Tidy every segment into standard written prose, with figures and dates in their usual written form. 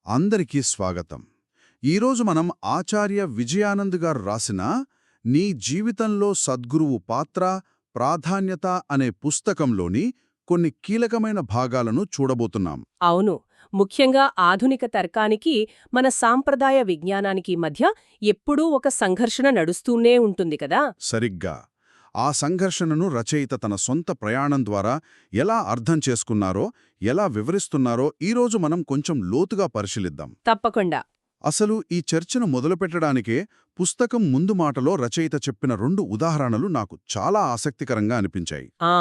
అందరికీ స్వాగతం. ఈరోజు మనం ఆచార్య విజయానంద్ గారు రాసిన నీ జీవితంలో సద్గురువు పాత్ర, ప్రాధాన్యత అనే పుస్తకంలోని కొన్ని కీలకమైన భాగాలను చూడబోతున్నాం. అవును. ముఖ్యంగా ఆధునిక తర్కానికి, మన సాంప్రదాయ విజ్ఞానానికి మధ్య ఎప్పుడూ ఒక సంఘర్షణ నడుస్తూనే ఉంటుంది కదా. సరిగ్గా ఆ సంఘర్షణను రచయిత తన సొంత ప్రయాణం ద్వారా ఎలా అర్థం చేసుకున్నారో, ఎలా వివరిస్తున్నారో ఈరోజు మనం కొంచెం లోతుగా పరిశీలిద్దాం. తప్పకుండా. అసలు ఈ చర్చను మొదలుపెట్టడానికే పుస్తకం ముందు మాటలో రచయిత చెప్పిన 2 ఉదాహరణలు నాకు చాలా ఆసక్తికరంగా అనిపించాయి. ఆ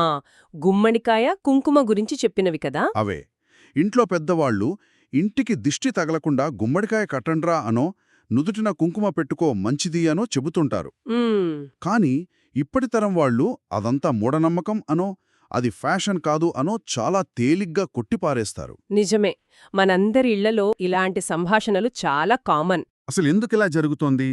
గుమ్మడికాయ, కుంకుమ గురించి చెప్పినవి కదా. అవే, ఇంట్లో పెద్దవాళ్లు ఇంటికి దిష్టి తగలకుండా గుమ్మడికాయ కట్టండ్రా అనో, నుదుటిన కుంకుమ పెట్టుకో మంచిది అనో చెబుతుంటారు. కాని ఇప్పటి తరం వాళ్ళు అదంతా మూఢనమ్మకం అనో, అది ఫ్యాషన్ కాదు అనో చాలా తేలిగ్గా కొట్టిపారేస్తారు. నిజమే. మనందరి ఇళ్లలో ఇలాంటి సంభాషణలు చాలా కామన్. అసలెందుకిలా జరుగుతోంది?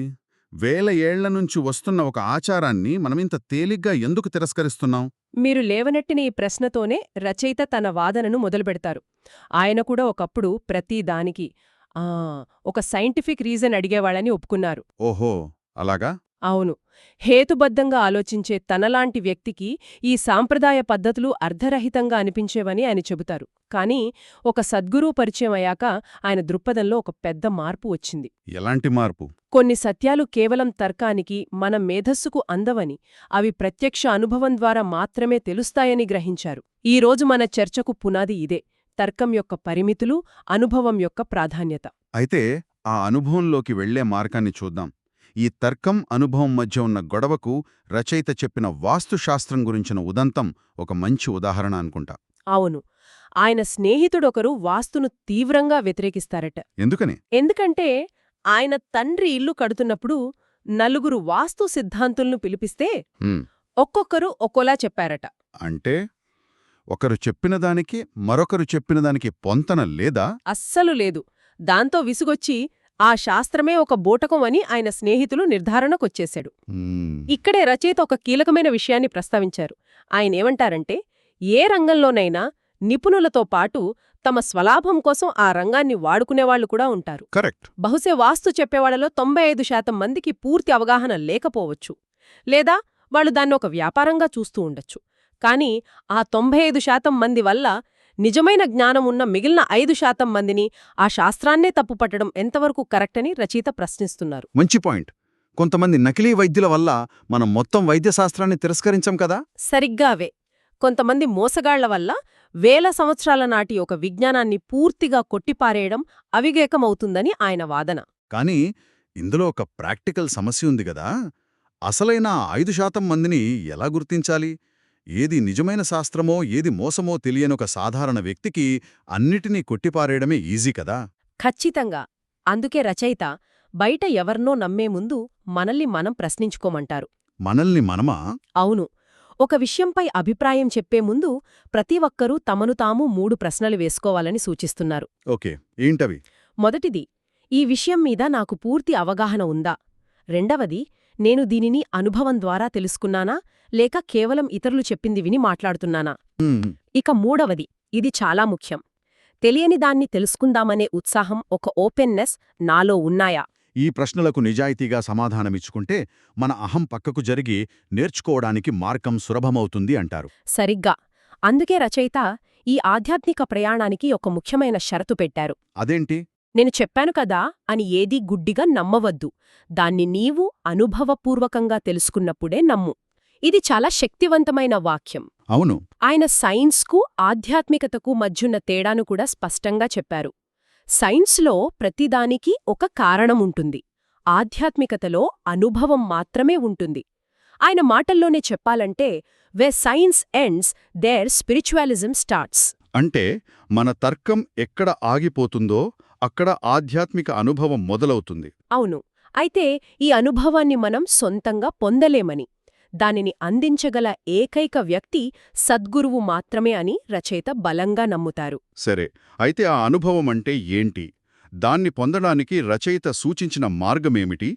వేల ఏళ్ల నుంచి వస్తున్న ఒక ఆచారాన్ని మనమింత తేలిగ్గా ఎందుకు తిరస్కరిస్తున్నాం? మీరు లేవనెట్టిన ఈ ప్రశ్నతోనే రచయిత తన వాదనను మొదలుపెడతారు. ఆయన కూడా ఒకప్పుడు ప్రతి దానికి ఒక సైంటిఫిక్ రీజన్ అడిగేవాళ్ళని ఒప్పుకున్నారు. ఓహో, అలాగా? అవును. హేతుబద్ధంగా ఆలోచించే తనలాంటి వ్యక్తికి ఈ సాంప్రదాయ పద్ధతులు అర్ధరహితంగా అనిపించేవని ఆయన చెబుతారు. కానీ ఒక సద్గురువు పరిచయం అయ్యాక ఆయన దృక్పథంలో ఒక పెద్ద మార్పు వచ్చింది. ఎలాంటి మార్పు? కొన్ని సత్యాలు కేవలం తర్కానికి, మన మేధస్సుకు అందవని, అవి ప్రత్యక్ష అనుభవం ద్వారా మాత్రమే తెలుస్తాయని గ్రహించారు. ఈరోజు మన చర్చకు పునాది ఇదే: తర్కం యొక్క పరిమితులు, అనుభవం యొక్క ప్రాధాన్యత. అయితే ఆ అనుభవంలోకి వెళ్లే మార్గాన్ని చూద్దాం. ఈ తర్కం, అనుభవం మధ్య ఉన్న గొడవకు రచయిత చెప్పిన వాస్తుశాస్త్రం గురించిన ఉదంతం ఒక మంచి ఉదాహరణ అనుకుంటా. అవును. ఆయన స్నేహితుడొకరు వాస్తును తీవ్రంగా వ్యతిరేకిస్తారట. ఎందుకని? ఎందుకంటే ఆయన తండ్రి ఇల్లు కడుతున్నప్పుడు నలుగురు వాస్తు సిద్ధాంతులను పిలిపిస్తే ఒక్కొక్కరు ఒక్కోలా చెప్పారట. అంటే ఒకరు చెప్పిన దానికి మరొకరు చెప్పిన దానికి పొంతన లేదా? అస్సలు లేదు. దాంతో విసుగొచ్చి ఆ శాస్త్రమే ఒక బూటకం అని ఆయన స్నేహితులు నిర్ధారణకొచ్చేశాడు. ఇక్కడే రచయిత ఒక కీలకమైన విషయాన్ని ప్రస్తావించారు. ఆయనేమంటారంటే, ఏ రంగంలోనైనా నిపుణులతో పాటు తమ స్వలాభం కోసం ఆ రంగాన్ని వాడుకునేవాళ్లు కూడా ఉంటారు. కరెక్ట్. బహుశా వాస్తు చెప్పేవాళ్లలో 95% మందికి పూర్తి అవగాహన లేకపోవచ్చు, లేదా వాళ్ళు దాన్ని ఒక వ్యాపారంగా చూస్తూ ఉండొచ్చు. కానీ ఆ 95% మంది వల్ల నిజమైన జ్ఞానం ఉన్న మిగిలిన 5% మందిని ఆ శాస్త్రాన్నే తప్పుపట్టడం ఎంతవరకు కరెక్టని రచయిత ప్రశ్నిస్తున్నారు. మంచి పాయింట్. కొంతమంది నకిలీ వైద్యుల వల్ల మనం మొత్తం వైద్యశాస్త్రాన్ని తిరస్కరించం కదా? సరిగ్గా అవే. కొంతమంది మోసగాళ్ల వల్ల వేల సంవత్సరాల నాటి ఒక విజ్ఞానాన్ని పూర్తిగా కొట్టిపారేయడం అవివేకమవుతుందని ఆయన వాదన. కానీ ఇందులో ఒక ప్రాక్టికల్ సమస్య ఉంది గదా. అసలైన 5% మందిని ఎలా గుర్తించాలి? ఏది నిజమైన శాస్త్రమో ఏది మోసమో తెలియనొక సాధారణ వ్యక్తికి అన్నిటినీ కొట్టిపారేయడమే ఈజీ కదా. ఖచ్చితంగా. అందుకే రచయిత బయట ఎవర్నో నమ్మే ముందు మనల్ని మనం ప్రశ్నించుకోమంటారు. మనల్ని మనమా? అవును. ఒక విషయంపై అభిప్రాయం చెప్పే ముందు ప్రతి ఒక్కరూ తమను తాము 3 ప్రశ్నలు వేసుకోవాలని సూచిస్తున్నారు. ఓకే, ఏంటవి? మొదటిది, ఈ విషయం మీద నాకు పూర్తి అవగాహన ఉందా? రెండవది, నేను దీనిని అనుభవం ద్వారా తెలుసుకున్నానా, లేక కేవలం ఇతరులు చెప్పింది విని మాట్లాడుతున్నానా? ఇక మూడవది, ఇది చాలా ముఖ్యం, తెలియని దాన్ని తెలుసుకుందామనే ఉత్సాహం, ఒక ఓపెన్నెస్ నాలో ఉన్నాయా? ఈ ప్రశ్నలకు నిజాయితీగా సమాధానమిచ్చుకుంటే మన అహం పక్కకు జరిగి నేర్చుకోవడానికి మార్గం సులభమవుతుంది అంటారు. సరిగ్గా. అందుకే రచయిత ఈ ఆధ్యాత్మిక ప్రయాణానికి ఒక ముఖ్యమైన షరతు పెట్టారు. అదేంటి? నేను చెప్పాను కదా అని ఏదీ గుడ్డిగా నమ్మవద్దు. దాన్ని నీవు అనుభవపూర్వకంగా తెలుసుకున్నప్పుడే నమ్ము. ఇది చాలా శక్తివంతమైన వాక్యం. అవును. ఆయన సైన్స్కు, ఆధ్యాత్మికతకు మధ్యున్న తేడాను కూడా స్పష్టంగా చెప్పారు. సైన్స్లో ప్రతిదానికి ఒక కారణముంటుంది, ఆధ్యాత్మికతలో అనుభవం మాత్రమే ఉంటుంది. ఆయన మాటల్లోనే చెప్పాలంటే, వే సైన్స్ ఎండ్స్ దేర్ స్పిరిచువాలిజం స్టార్ట్స్. అంటే మన తర్కం ఎక్కడ ఆగిపోతుందో అక్కడ ఆధ్యాత్మిక అనుభవం మొదలవుతుంది. అవును. అయితే ఈ అనుభవాన్ని మనం సొంతంగా పొందలేమని, దానిని అందించగల ఏకైక వ్యక్తి సద్గురువు మాత్రమే అని రచయిత బలంగా నమ్ముతారు. సరే, అయితే ఆ అనుభవం అంటే ఏంటి? దాన్ని పొందడానికి రచయిత సూచించిన మార్గమేమిటి?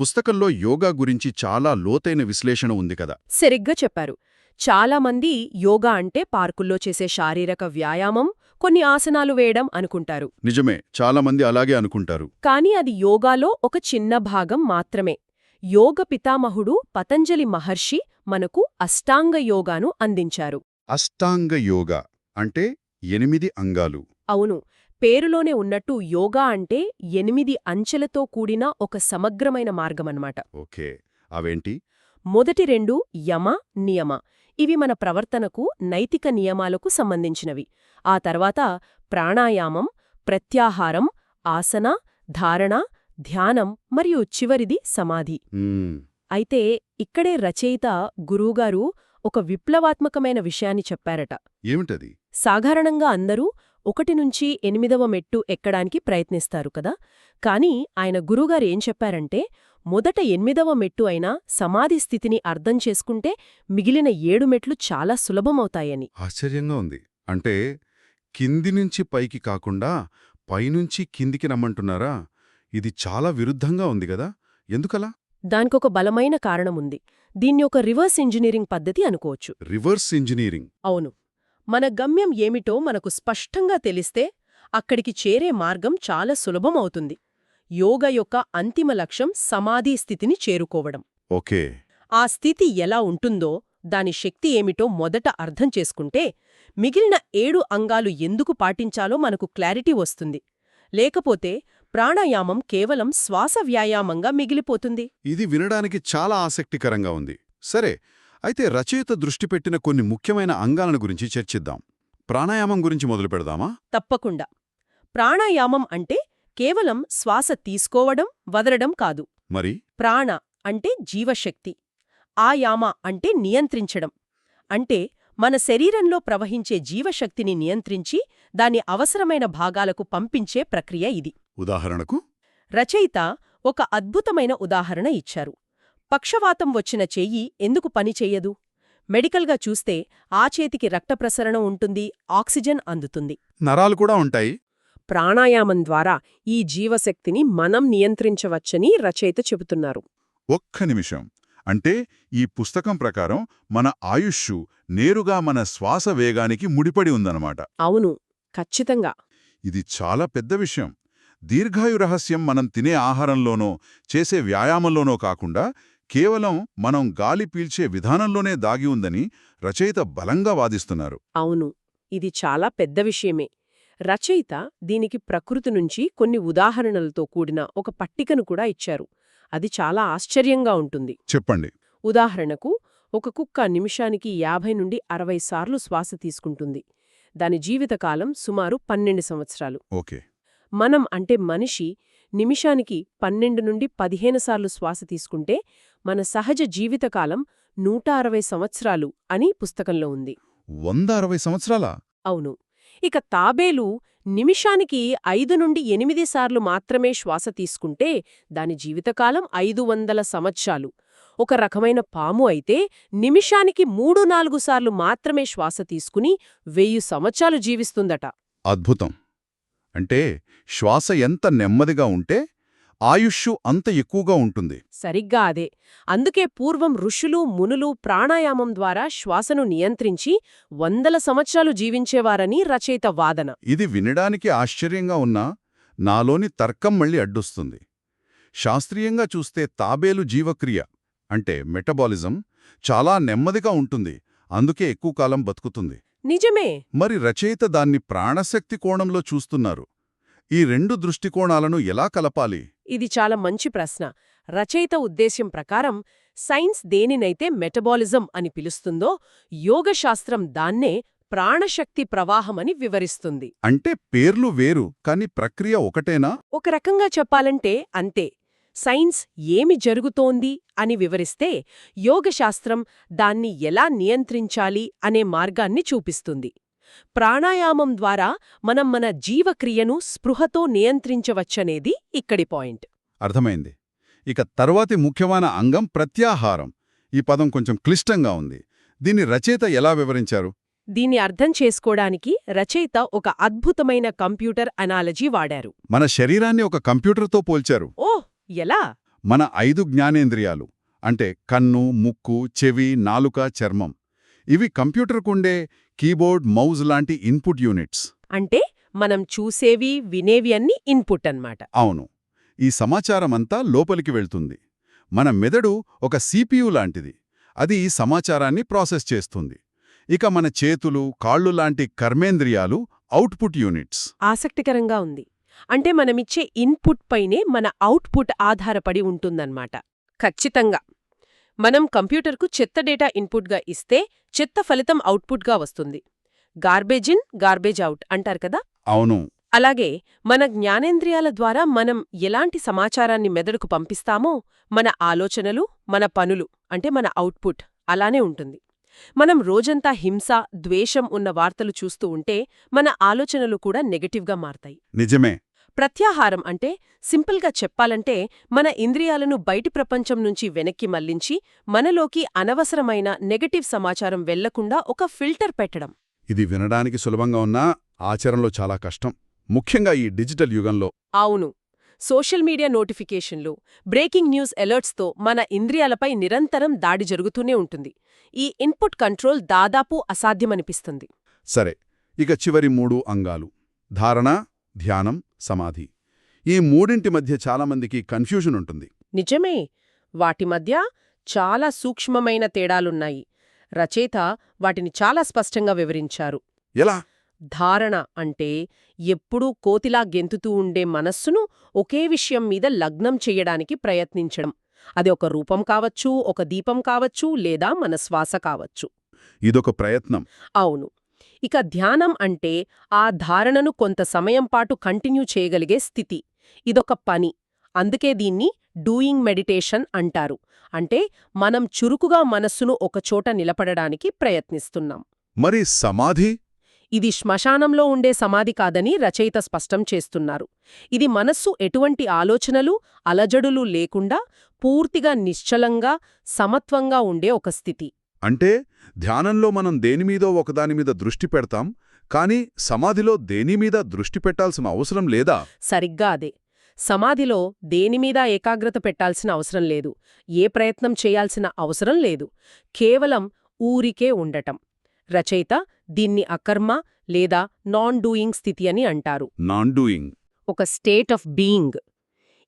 పుస్తకంలో యోగా గురించి చాలా లోతైన విశ్లేషణ ఉంది కదా. సరిగ్గా చెప్పారు. చాలామంది యోగా అంటే పార్కుల్లో చేసే శారీరక వ్యాయామం, కొన్ని ఆసనాలు వేయడం అనుకుంటారు. నిజమే, చాలామంది అలాగే అనుకుంటారు. కానీ అది యోగాలో ఒక చిన్న భాగం మాత్రమే. యోగ పితామహుడు పతంజలి మహర్షి మనకు అష్టాంగ యోగాను అందించారు. అష్టాంగ యోగా అంటే 8 అంగాలు. అవును, పేరులోనే ఉన్నట్టు యోగా అంటే 8 అంచెలతో కూడిన ఒక సమగ్రమైన మార్గమన్నమాట. ఓకే, అవేంటి? మొదటి 2 యమ, నియమ. ఇవి మన ప్రవర్తనకు, నైతిక నియమాలకు సంబంధించినవి. ఆ తర్వాత ప్రాణాయామం, ప్రత్యాహారం, ఆసన, ధారణ, ధ్యానం మరియు చివరిది సమాధి. మ్మ్. అయితే ఇక్కడే రచయిత గురువుగారు ఒక విప్లవాత్మకమైన విషయాన్ని చెప్పారట. ఏమిటది? సాధారణంగా అందరూ 1 నుంచి 8వ మెట్టు ఎక్కడానికి ప్రయత్నిస్తారు కదా. కానీ ఆయన గురువుగారు ఏం చెప్పారంటే, మొదట 8వ మెట్టు అయిన సమాధి స్థితిని అర్థం చేసుకుంటే మిగిలిన 7 మెట్లు చాలా సులభమవుతాయని. ఆశ్చర్యంగా ఉంది. అంటే కింది నుంచి పైకి కాకుండా పైనుంచి కిందికి నమ్మంటున్నారా? ఇది చాలా విరుద్ధంగా ఉంది గదా, ఎందుకలా? దానికొక బలమైన కారణముంది. దీన్ని ఒక రివర్స్ ఇంజనీరింగ్ పద్ధతి అనుకోవచ్చు. Reverse engineering. అవును, మన గమ్యం ఏమిటో మనకు స్పష్టంగా తెలిస్తే అక్కడికి చేరే మార్గం చాలా సులభమవుతుంది. యోగ యొక్క అంతిమ లక్ష్యం సమాధి స్థితిని చేరుకోవడం. ఓకే. ఆ స్థితి ఎలా ఉంటుందో, దాని శక్తి ఏమిటో మొదట అర్థం చేసుకుంటే మిగిలిన 7 అంగాలు ఎందుకు పాటించాలో మనకు క్లారిటీ వస్తుంది. లేకపోతే ప్రాణాయామం కేవలం శ్వాస వ్యాయామంగా మిగిలిపోతుంది. ఇది వినడానికి చాలా ఆసక్తికరంగా ఉంది. సరే, అయితే రచయిత దృష్టి పెట్టిన కొన్ని ముఖ్యమైన అంగాలను గురించి చర్చిద్దాం. ప్రాణాయామం గురించి మొదలు పెడదామా? తప్పకుండా. ప్రాణాయామం అంటే కేవలం శ్వాస తీసుకోవడం, వదలడం కాదు. మరి ప్రాణ అంటే జీవశక్తి, ఆయామ అంటే నియంత్రించడం. అంటే మన శరీరంలో ప్రవహించే జీవశక్తిని నియంత్రించి దాని అవసరమైన భాగాలకు పంపించే ప్రక్రియ ఇది. ఉదాహరణకు రచయిత ఒక అద్భుతమైన ఉదాహరణ ఇచ్చారు. పక్షవాతం వచ్చిన చెయ్యి ఎందుకు పనిచెయ్యదు? మెడికల్గా చూస్తే ఆ చేతికి రక్త ప్రసరణ ఉంటుంది, ఆక్సిజన్ అందుతుంది. నరాలు కూడా ఉంటాయి. ప్రాణాయామం ద్వారా ఈ జీవశక్తిని మనం నియంత్రించవచ్చని రచయిత చెబుతున్నారు. ఒక్క నిమిషం. అంటే ఈ పుస్తకం ప్రకారం మన ఆయుష్షు నేరుగా మన శ్వాస వేగానికి ముడిపడి ఉందన్నమాట. అవును, ఖచ్చితంగా. ఇది చాలా పెద్ద విషయం. దీర్ఘాయు రహస్యం మనం తినే ఆహారంలోనో చేసే వ్యాయామంలోనో కాకుండా కేవలం మనం గాలి పీల్చే విధానంలోనే దాగి ఉందని రచయిత బలంగా వాదిస్తున్నారు. అవును, ఇది చాలా పెద్ద విషయమే. రచయిత దీనికి ప్రకృతి నుంచి కొన్ని ఉదాహరణలతో కూడిన ఒక పట్టికను కూడా ఇచ్చారు. అది చాలా ఆశ్చర్యంగా ఉంటుంది. చెప్పండి. ఉదాహరణకు, ఒక కుక్క నిమిషానికి 50 నుండి 60 సార్లు శ్వాస తీసుకుంటుంది. దాని జీవితకాలం సుమారు 12 సంవత్సరాలు. ఓకే. మనం అంటే మనిషి నిమిషానికి 12 నుండి 15 సార్లు శ్వాస తీసుకుంటే మన సహజ జీవితకాలం 160 సంవత్సరాలు అని పుస్తకంలో ఉంది. 160 సంవత్సరాలా? అవును. ఇక తాబేలు నిమిషానికి 5 నుండి 8 సార్లు మాత్రమే శ్వాస తీసుకుంటే దాని జీవితకాలం 500 సంవత్సరాలు. ఒక రకమైన పాము అయితే నిమిషానికి 3-4 సార్లు మాత్రమే శ్వాస తీసుకుని 1000 సంవత్సరాలు జీవిస్తుందట. అద్భుతం. అంటే శ్వాస ఎంత నెమ్మదిగా ఉంటే ఆయుష్షు అంత ఎక్కువగా ఉంటుంది. సరిగ్గా అదే. అందుకే పూర్వం ఋషులు, మునులు ప్రాణాయామం ద్వారా శ్వాసను నియంత్రించి 100 సంవత్సరాలు జీవించేవారని రచయిత వాదన. ఇది వినడానికి ఆశ్చర్యంగా ఉన్నా నాలోని తర్కం మళ్ళీ అడ్డొస్తుంది. శాస్త్రీయంగా చూస్తే తాబేలు జీవక్రియ అంటే మెటబాలిజం చాలా నెమ్మదిగా ఉంటుంది, అందుకే ఎక్కువ కాలం బతుకుతుంది. నిజమే. మరి రచయిత దాన్ని ప్రాణశక్తి కోణంలో చూస్తున్నారు. ఈ 2 దృష్టికోణాలను ఎలా కలపాలి? ఇది చాలా మంచి ప్రశ్న. రచయిత ఉద్దేశ్యం ప్రకారం సైన్స్ దేనినైతే మెటబాలిజం అని పిలుస్తుందో, యోగశాస్త్రం దాన్నే ప్రాణశక్తి ప్రవాహమని వివరిస్తుంది. అంటే పేర్లు వేరు కాని ప్రక్రియ ఒకటేనా? ఒక రకంగా చెప్పాలంటే అంతే. సైన్స్ ఏమి జరుగుతోంది అని వివరిస్తే, యోగశాస్త్రం దాన్ని ఎలా నియంత్రించాలి అనే మార్గాన్ని చూపిస్తుంది. ప్రాణాయామం ద్వారా మనం మన జీవక్రియను స్పృహతో నియంత్రించవచ్చనేది ఇక్కడి పాయింట్. అర్థమైంది. ఇక తర్వాతి ముఖ్యమైన అంగం ప్రత్యాహారం. ఈ పదం కొంచెం క్లిష్టంగా ఉంది. దీన్ని రచయిత ఎలా వివరించారు? దీన్ని అర్థం చేసుకోవడానికి రచయిత ఒక అద్భుతమైన కంప్యూటర్ అనాలజీ వాడారు. మన శరీరాన్ని ఒక కంప్యూటర్తో పోల్చారు. ఓహ్, ఎలా? మన 5 జ్ఞానేంద్రియాలు అంటే కన్ను, ముక్కు, చెవి, నాలుక, చర్మం. ఇవి కంప్యూటర్కుండే కీబోర్డ్, మౌజ్ లాంటి ఇన్పుట్ యూనిట్స్. అంటే మనం చూసేవి వినేవి అన్ని ఇన్పుట్ అన్నమాట. అవును. ఈ సమాచారమంతా లోపలికి వెళ్తుంది. మన మెదడు ఒక CPU లాంటిది. అది ఈ సమాచారాన్ని ప్రాసెస్ చేస్తుంది. ఇక మన చేతులు, కాళ్ళు లాంటి కర్మేంద్రియాలు అవుట్పుట్ యూనిట్స్. ఆసక్తికరంగా ఉంది. అంటే మనమిచ్చే ఇన్పుట్ పైనే మన అవుట్పుట్ ఆధారపడి ఉంటుందన్నమాట. ఖచ్చితంగా. మనం కంప్యూటర్కు చెత్త డేటా ఇన్పుట్గా ఇస్తే చెత్త ఫలితం అవుట్పుట్గా వస్తుంది. గార్బేజ్ ఇన్ గార్బేజ్ అవుట్ అంటారు కదా. అవును. అలాగే మన జ్ఞానేంద్రియాల ద్వారా మనం ఎలాంటి సమాచారాన్ని మెదడుకు పంపిస్తామో మన ఆలోచనలు, మన పనులు అంటే మన అవుట్పుట్ అలానే ఉంటుంది. మనం రోజంతా హింస, ద్వేషం ఉన్న వార్తలు చూస్తూ ఉంటే మన ఆలోచనలు కూడా నెగటివ్గా మారతాయి. నిజమే. ప్రత్యాహారం అంటే సింపుల్గా చెప్పాలంటే మన ఇంద్రియాలను బయటి ప్రపంచం నుంచి వెనక్కి మళ్లించి మనలోకి అనవసరమైన నెగటివ్ సమాచారం వెళ్లకుండా ఒక ఫిల్టర్ పెట్టడం. ఇది వినడానికి సులభంగా ఉన్నా ఆచరణలో చాలా కష్టం. ముఖ్యంగా ఈ డిజిటల్ యుగంలో. అవును. సోషల్ మీడియా నోటిఫికేషన్లు, బ్రేకింగ్ న్యూస్ అలర్ట్స్తో మన ఇంద్రియాలపై నిరంతరం దాడి జరుగుతూనే ఉంటుంది. ఈ ఇన్పుట్ కంట్రోల్ దాదాపు అసాధ్యమనిపిస్తుంది. సరే, ఇక చివరి 3 అంగాలు: ధారణ, ధ్యానం, సమాధి. ఈ మూడింటి మధ్య చాలామందికి కన్ఫ్యూజన్ ఉంటుంది. నిజమే. వాటి మధ్య చాలా సూక్ష్మమైన తేడాలున్నాయి. రచయిత వాటిని చాలా స్పష్టంగా వివరించారు. ఎలా? ధారణ అంటే ఎప్పుడూ కోతిలా గెంతుతూ ఉండే మనస్సును ఒకే విషయం మీద లగ్నం చెయ్యడానికి ప్రయత్నించడం. అది ఒక రూపం కావచ్చు, ఒక దీపం కావచ్చు, లేదా మన శ్వాస కావచ్చు. ఇదొక ప్రయత్నం. అవును. ఇక ధ్యానం అంటే ఆ ధారణను కొంత సమయం పాటు కంటిన్యూ చేయగలిగే స్థితి. ఇదొక పని. అందుకే దీన్ని డూయింగ్ మెడిటేషన్ అంటారు. అంటే మనం చురుకుగా మనస్సును ఒకచోట నిలపడడానికి ప్రయత్నిస్తున్నాం. మరి సమాధి? ఇది శ్మశానంలో ఉండే సమాధి కాదని రచయిత స్పష్టం చేస్తున్నారు. ఇది మనస్సు ఎటువంటి ఆలోచనలు, అలజడులు లేకుండా పూర్తిగా నిశ్చలంగా, సమత్వంగా ఉండే ఒక స్థితి. అంటే ధ్యానంలో మనం దేనిమీదో ఒకదానిమీద దృష్టి పెడతాం, కానీ సమాధిలో దేనిమీద దృష్టి పెట్టాల్సిన అవసరం లేదా? సరిగ్గా అదే. సమాధిలో దేనిమీద ఏకాగ్రత పెట్టాల్సిన అవసరం లేదు. ఏ ప్రయత్నం చేయాల్సిన అవసరం లేదు. కేవలం ఊరికే ఉండటం. రచయిత దీన్ని అకర్మ లేదా నాన్ డూయింగ్ స్థితి అని అంటారు. Non doing. ఒక స్టేట్ ఆఫ్ బీయింగ్.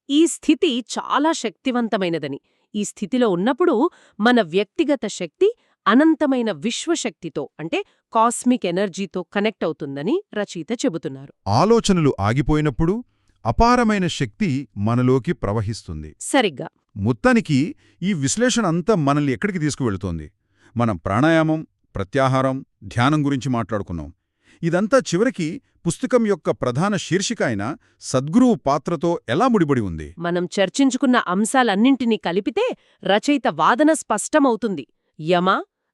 ఈ స్థితి చాలా శక్తివంతమైనదని, ఈ స్థితిలో ఉన్నప్పుడు మన వ్యక్తిగత శక్తి అనంతమైన విశ్వశక్తితో అంటే కాస్మిక్ ఎనర్జీతో కనెక్ట్ అవుతుందని రచయిత చెబుతున్నారు. ఆలోచనలు ఆగిపోయినప్పుడు అపారమైన శక్తి మనలోకి ప్రవహిస్తుంది. సరిగ్గా. మొత్తానికి ఈ విశ్లేషణ అంతా మనల్ని ఎక్కడికి తీసుకువెళుతోంది? మనం ప్రాణాయామం, ప్రత్యాహారం, ధ్యానం గురించి మాట్లాడుకున్నాం. ఇదంతా చివరికి పుస్తకం యొక్క ప్రధాన శీర్షిక అయిన సద్గురువు పాత్రతో ఎలా ముడిపడి ఉంది? మనం చర్చించుకున్న అంశాలన్నింటినీ కలిపితే రచయిత వాదన స్పష్టమవుతుంది. యమ,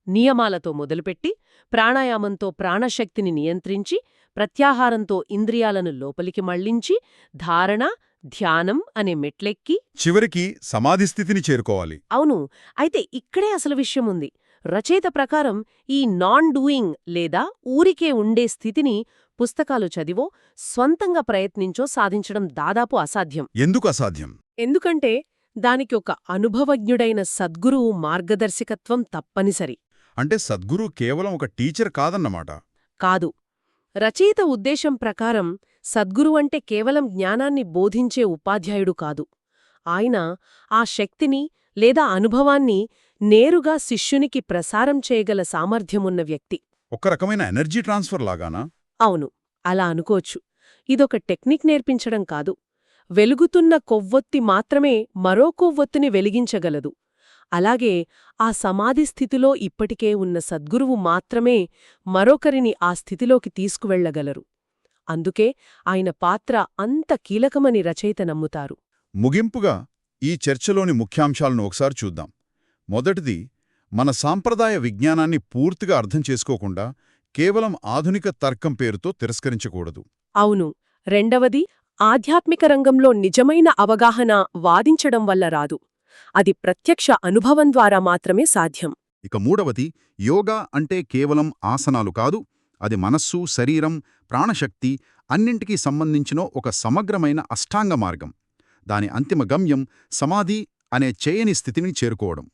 నియమాలతో మొదలుపెట్టి, ప్రాణాయామంతో ప్రాణశక్తిని నియంత్రించి, ప్రత్యాహారంతో ఇంద్రియాలను లోపలికి మళ్లించి, ధారణ, ధ్యానం అనే మెట్లెక్కి చివరికి సమాధిస్థితిని చేరుకోవాలి. అవును. అయితే ఇక్కడే అసలు విషయముంది. రచయిత ప్రకారం ఈ నాన్ డూయింగ్ లేదా ఊరికే ఉండే స్థితిని పుస్తకాలు చదివో, స్వంతంగా ప్రయత్నించో సాధించడం దాదాపు అసాధ్యం. ఎందుకు అసాధ్యం? ఎందుకంటే దానికి ఒక అనుభవజ్ఞుడైన సద్గురువు మార్గదర్శకత్వం తప్పనిసరి. అంటే సద్గురు కేవలం ఒక టీచర్ కాదన్నమాట. కాదు. రచయిత ఉద్దేశం ప్రకారం సద్గురు అంటే కేవలం జ్ఞానాన్ని బోధించే ఉపాధ్యాయుడు కాదు. ఆయన ఆ శక్తిని లేదా అనుభవాన్ని నేరుగా శిష్యునికి ప్రసారం చేయగల సామర్థ్యమున్న వ్యక్తి. ఒక రకమైన ఎనర్జీ ట్రాన్స్ఫర్ లాగానా? అవును, అలా అనుకోవచ్చు. ఇదొక టెక్నిక్ నేర్పించడం కాదు. వెలుగుతున్న కొవ్వొత్తి మాత్రమే మరో కొవ్వొత్తిని వెలిగించగలదు. అలాగే ఆ సమాధి స్థితిలో ఇప్పటికే ఉన్న సద్గురువు మాత్రమే మరొకరిని ఆ స్థితిలోకి తీసుకువెళ్లగలరు. అందుకే ఆయన పాత్ర అంత కీలకమని రచయిత నమ్ముతారు. ముగింపుగా ఈ చర్చలోని ముఖ్యాంశాలను ఒకసారి చూద్దాం. మొదటిది, మన సాంప్రదాయ విజ్ఞానాన్ని పూర్తిగా అర్థం చేసుకోకుండా కేవలం ఆధునిక తర్కం పేరుతో తిరస్కరించకూడదు. అవును. రెండవది, ఆధ్యాత్మిక రంగంలో నిజమైన అవగాహన వాదించడం వల్ల రాదు. అది ప్రత్యక్ష అనుభవం ద్వారా మాత్రమే సాధ్యం. ఇక మూడవది, యోగా అంటే కేవలం ఆసనాలు కాదు, అది మనస్సు, శరీరం, ప్రాణశక్తి అన్నింటికీ సంబంధించిన ఒక సమగ్రమైన అష్టాంగ మార్గం. దాని అంతిమ గమ్యం సమాధి అనే చేయని స్థితిని చేరుకోవడం.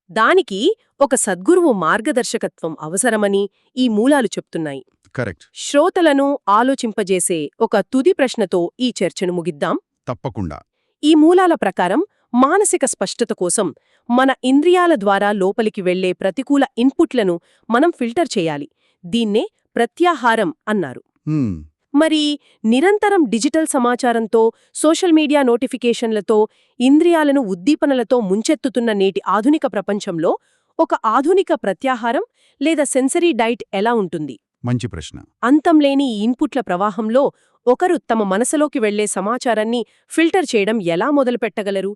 దానికి ఒక సద్గురువు మార్గదర్శకత్వం అవసరమని ఈ మూలాలు చెప్తున్నాయి. కరెక్ట్. శ్రోతలను ఆలోచింపజేసే ఒక తుది ప్రశ్నతో ఈ చర్చను ముగిద్దాం. తప్పకుండా. ఈ మూలాల ప్రకారం మానసిక స్పష్టత కోసం మన ఇంద్రియాల ద్వారా లోపలికి వెళ్లే ప్రతికూల ఇన్పుట్లను మనం ఫిల్టర్ చేయాలి. దీన్నే ప్రత్యాహారం అన్నారు. హ్మ్. మరి నిరంతరం డిజిటల్ సమాచారంతో, సోషల్ మీడియా నోటిఫికేషన్లతో, ఇంద్రియాలను ఉద్దీపనలతో ముంచెత్తుతున్న నేటి ఆధునిక ప్రపంచంలో ఒక ఆధునిక ప్రత్యాహారం లేదా సెన్సరీ డైట్ ఎలా ఉంటుంది? మంచి ప్రశ్న. అంతంలేని ఈ ఇన్పుట్ల ప్రవాహంలో ఒకరు తమ మనసులోకి వెళ్లే సమాచారాన్ని ఫిల్టర్ చేయడం ఎలా మొదలుపెట్టగలరు?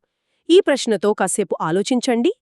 ఈ ప్రశ్నతో కాసేపు ఆలోచించండి.